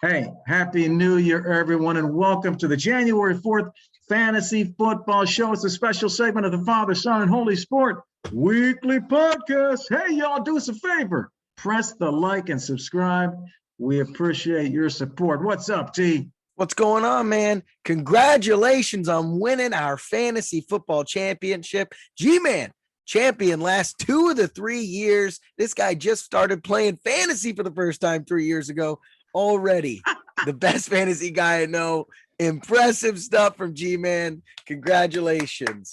Hey, happy New Year, everyone, and welcome to the January 4th Fantasy Football Show. It's a special segment of the Father, Son, and Holy Sport Weekly Podcast. Hey, y'all, do us a favor. Press the like and subscribe. We appreciate your support. What's up, T? What's going on, man? Congratulations on winning our fantasy football championship. G-Man, champion last 2 of the 3 years. This guy just started playing fantasy for the first time 3 years ago. Already the best fantasy guy I know. Impressive stuff from G-Man. Congratulations.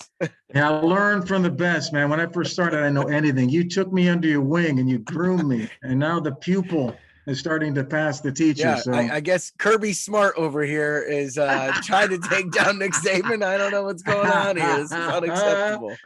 Yeah, I learned from the best, man. When I first started, I didn't know anything. You took me under your wing and you groomed me. And now the pupil is starting to pass the teacher. Yeah, so I guess Kirby Smart over here is trying to take down Nick Saban. I don't know what's going on here. This is unacceptable.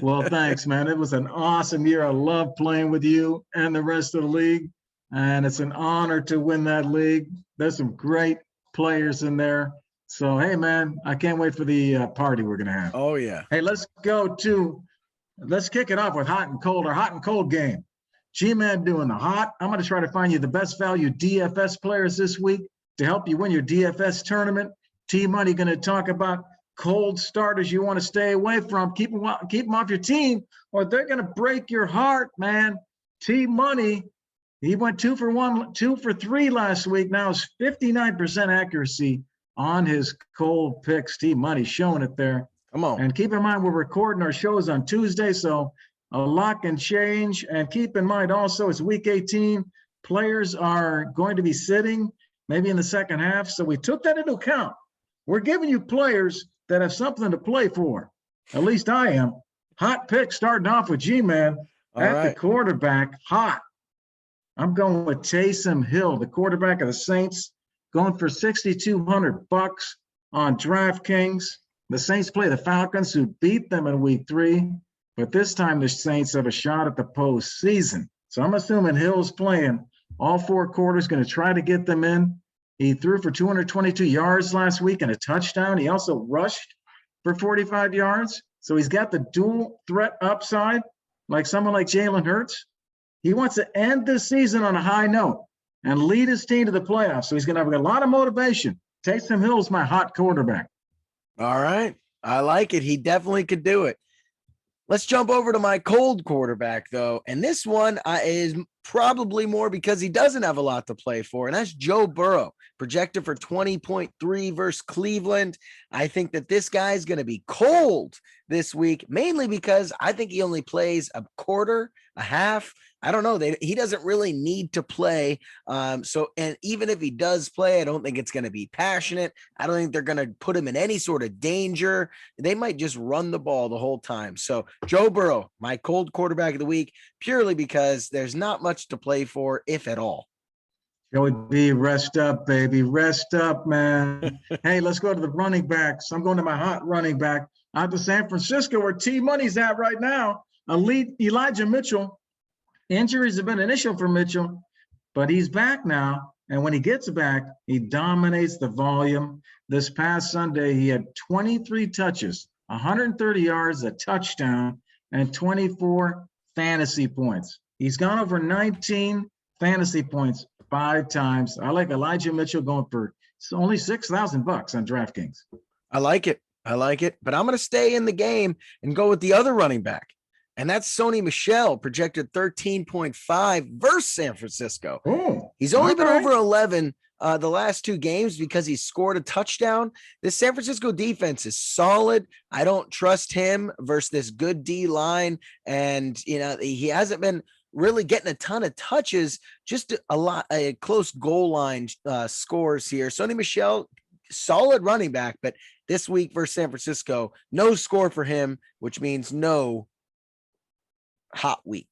Well, thanks, man. It was an awesome year. I love playing with you and the rest of the league. And it's an honor to win that league. There's some great players in there. So, hey, man, I can't wait for the party we're going to have. Oh, yeah. Hey, let's kick it off with hot and cold, our hot and cold game. G-Man doing the hot. I'm going to try to find you the best value DFS players this week to help you win your DFS tournament. T-Money going to talk about cold starters you want to stay away from. Keep them off your team or they're going to break your heart, man. T-Money. He went 2 for 3 last week. Now it's 59% accuracy on his cold picks. T-Money showing it there. Come on. And keep in mind, we're recording our shows on Tuesday, so a lot can change. And keep in mind also, it's week 18. Players are going to be sitting maybe in the second half. So we took that into account. We're giving you players that have something to play for. At least I am. Hot pick starting off with G-Man at the quarterback. Hot. I'm going with Taysom Hill, the quarterback of the Saints, going for $6,200 on DraftKings. The Saints play the Falcons, who beat them in week 3, but this time the Saints have a shot at the postseason. So I'm assuming Hill's playing all 4 quarters, going to try to get them in. He threw for 222 yards last week and a touchdown. He also rushed for 45 yards. So he's got the dual threat upside, like someone like Jalen Hurts. He wants to end this season on a high note and lead his team to the playoffs. So he's going to have a lot of motivation. Taysom Hill's my hot quarterback. All right. I like it. He definitely could do it. Let's jump over to my cold quarterback, though. And this one is probably more because he doesn't have a lot to play for. And that's Joe Burrow, projected for 20.3 versus Cleveland. I think that this guy is going to be cold this week, mainly because I think he only plays a quarter, a half. I don't know. He doesn't really need to play. And even if he does play, I don't think it's going to be passionate. I don't think they're going to put him in any sort of danger. They might just run the ball the whole time. So Joe Burrow, my cold quarterback of the week, purely because there's not much to play for, if at all. Joey B, rest up, baby. Rest up, man. Hey, let's go to the running backs. I'm going to my hot running back out to San Francisco, where T-Money's at right now. Elijah Mitchell. Injuries have been an issue for Mitchell, but he's back now. And when he gets back, he dominates the volume. This past Sunday, he had 23 touches, 130 yards, a touchdown, and 24 fantasy points. He's gone over 19 fantasy points 5 times. I like Elijah Mitchell going for only $6,000 on DraftKings. I like it. But I'm going to stay in the game and go with the other running back. And that's Sony Michel, projected 13.5 versus San Francisco. Oh, he's only been over 11 the last 2 games because he scored a touchdown. This San Francisco defense is solid. I don't trust him versus this good D line. And, he hasn't been really getting a ton of touches, just a close goal line scores here. Sony Michel, solid running back, but this week versus San Francisco, no score for him, which means no hot week.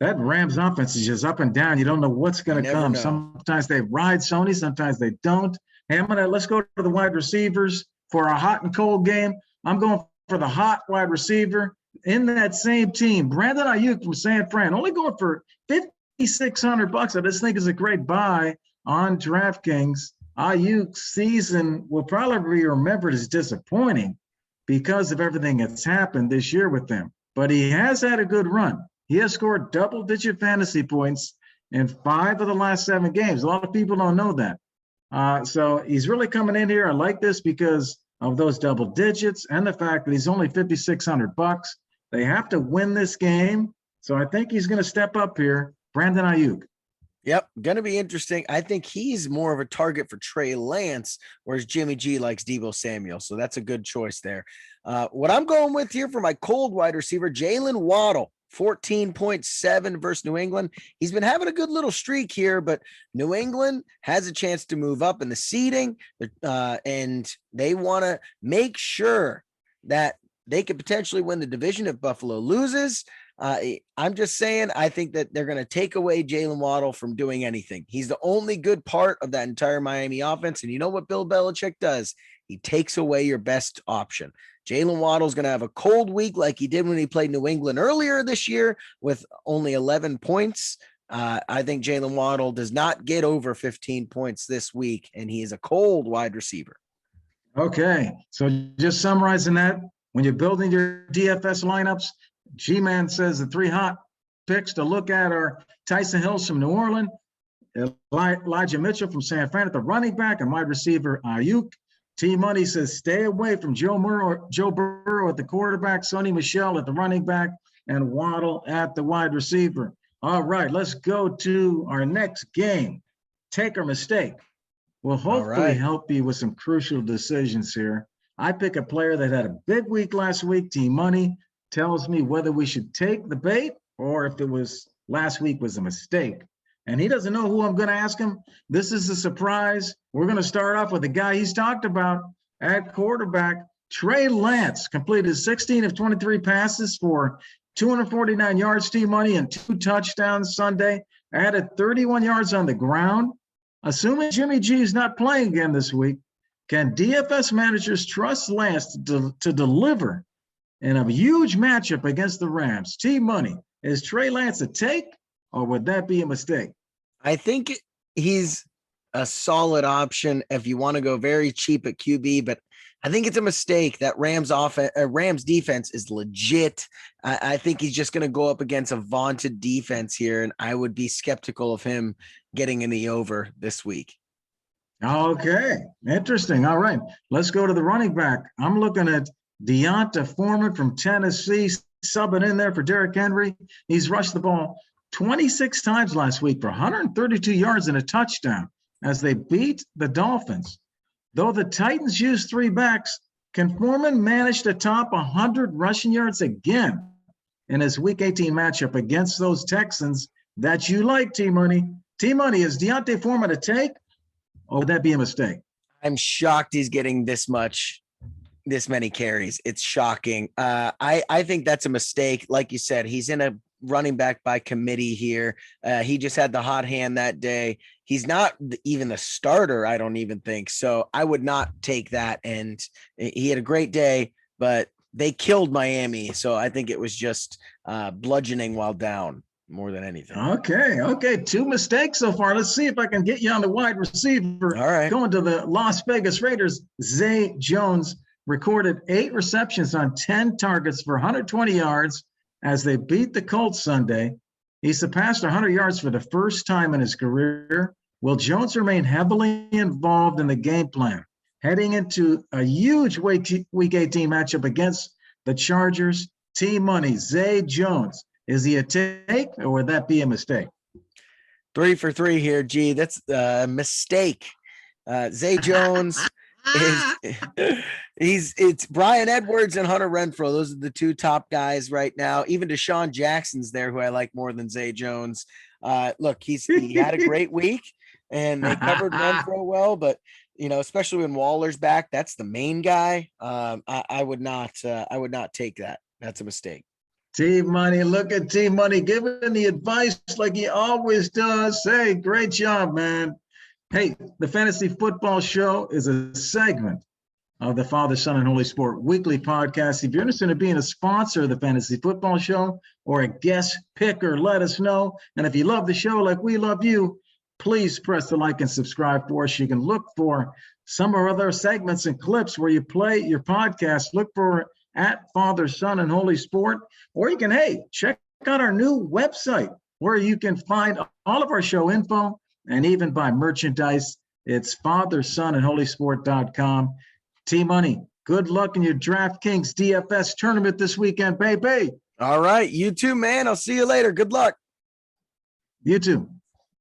That Rams offense is just up and down. You don't know what's going to come. Know. Sometimes they ride Sony, sometimes they don't. Hey, let's go to the wide receivers for our hot and cold game. I'm going for the hot wide receiver in that same team. Brandon Ayuk from San Fran, only going for $5,600. I just think is a great buy on DraftKings. Ayuk's season will probably be remembered as disappointing because of everything that's happened this year with them. But he has had a good run. He has scored double-digit fantasy points in 5 of the last 7 games. A lot of people don't know that. So he's really coming in here. I like this because of those double digits and the fact that he's only $5,600. They have to win this game. So I think he's going to step up here. Brandon Ayuk. Yep, going to be interesting. I think he's more of a target for Trey Lance, whereas Jimmy G likes Deebo Samuel. So that's a good choice there. What I'm going with here for my cold wide receiver, Jalen Waddle, 14.7 versus New England. He's been having a good little streak here, but New England has a chance to move up in the seeding, and they want to make sure that they could potentially win the division if Buffalo loses. I'm just saying, I think that they're going to take away Jalen Waddle from doing anything. He's the only good part of that entire Miami offense. And you know what Bill Belichick does? He takes away your best option. Jalen Waddle is going to have a cold week like he did when he played New England earlier this year with only 11 points. I think Jalen Waddle does not get over 15 points this week, and he is a cold wide receiver. Okay, so just summarizing that, when you're building your DFS lineups, G-Man says the 3 hot picks to look at are Tyson Hills from New Orleans, Elijah Mitchell from San Fran at the running back, and wide receiver Ayuk. T-Money says stay away from Joe Burrow at the quarterback, Sonny Michel at the running back, and Waddle at the wide receiver. All right, let's go to our next game. Take or mistake. We'll hopefully help you with some crucial decisions here. I pick a player that had a big week last week. T-Money tells me whether we should take the bait or if it was last week was a mistake. And he doesn't know who I'm going to ask him. This is a surprise. We're going to start off with the guy he's talked about at quarterback. Trey Lance completed 16 of 23 passes for 249 yards, T-Money, and 2 touchdowns Sunday. Added 31 yards on the ground. Assuming Jimmy G is not playing again this week, can DFS managers trust Lance to deliver in a huge matchup against the Rams? T-Money, is Trey Lance a take, or would that be a mistake? I think he's a solid option if you want to go very cheap at QB, but I think it's a mistake. That Rams defense is legit. I think he's just going to go up against a vaunted defense here, and I would be skeptical of him getting in the over this week. Okay, interesting. All right, let's go to the running back. I'm looking at Deonta Forman from Tennessee, subbing in there for Derrick Henry. He's rushed the ball 26 times last week for 132 yards and a touchdown as they beat the Dolphins. Though the Titans used 3 backs, can Foreman manage to top 100 rushing yards again in his Week 18 matchup against those Texans that you like, T-Money? T-Money, is Deonta Forman a take, or would that be a mistake? I'm shocked he's getting this many carries. It's shocking. I think that's a mistake. Like you said, he's in a running back by committee here. He just had the hot hand that day. He's not even the starter, I don't even think. So I would not take that. And he had a great day, but they killed Miami. So I think it was just bludgeoning while down more than anything. Okay. 2 mistakes so far. Let's see if I can get you on the wide receiver. All right. Going to the Las Vegas Raiders, Zay Jones recorded 8 receptions on 10 targets for 120 yards as they beat the Colts Sunday. He surpassed 100 yards for the first time in his career. Will Jones remain heavily involved in the game plan heading into a huge Week 18 matchup against the Chargers? T-Money, Zay Jones, is he a take, or would that be a mistake? 3 for 3 here, G. That's a mistake. Zay Jones it's Brian Edwards and Hunter Renfrow. Those are the 2 top guys right now. Even Deshaun Jackson's there, who I like more than Zay Jones. Look, he had a great week, and they covered Renfrow well, but especially when Waller's back, that's the main guy. I would not take that. That's a mistake. T-Money, look at T-Money giving the advice like he always does. Hey, great job, man. Hey, the Fantasy Football Show is a segment of the Father, Son, and Holy Spirit weekly podcast. If you're interested in being a sponsor of the Fantasy Football Show or a guest picker, let us know. And if you love the show like we love you, please press the like and subscribe for us. You can look for some of our other segments and clips where you play your podcast. Look for at Father, Son, and Holy Spirit. Or you can, check out our new website, where you can find all of our show info and even buy merchandise. It's Father, Son, and HolySport.com. T-Money, good luck in your DraftKings DFS tournament this weekend, baby. All right. You too, man. I'll see you later. Good luck. You too.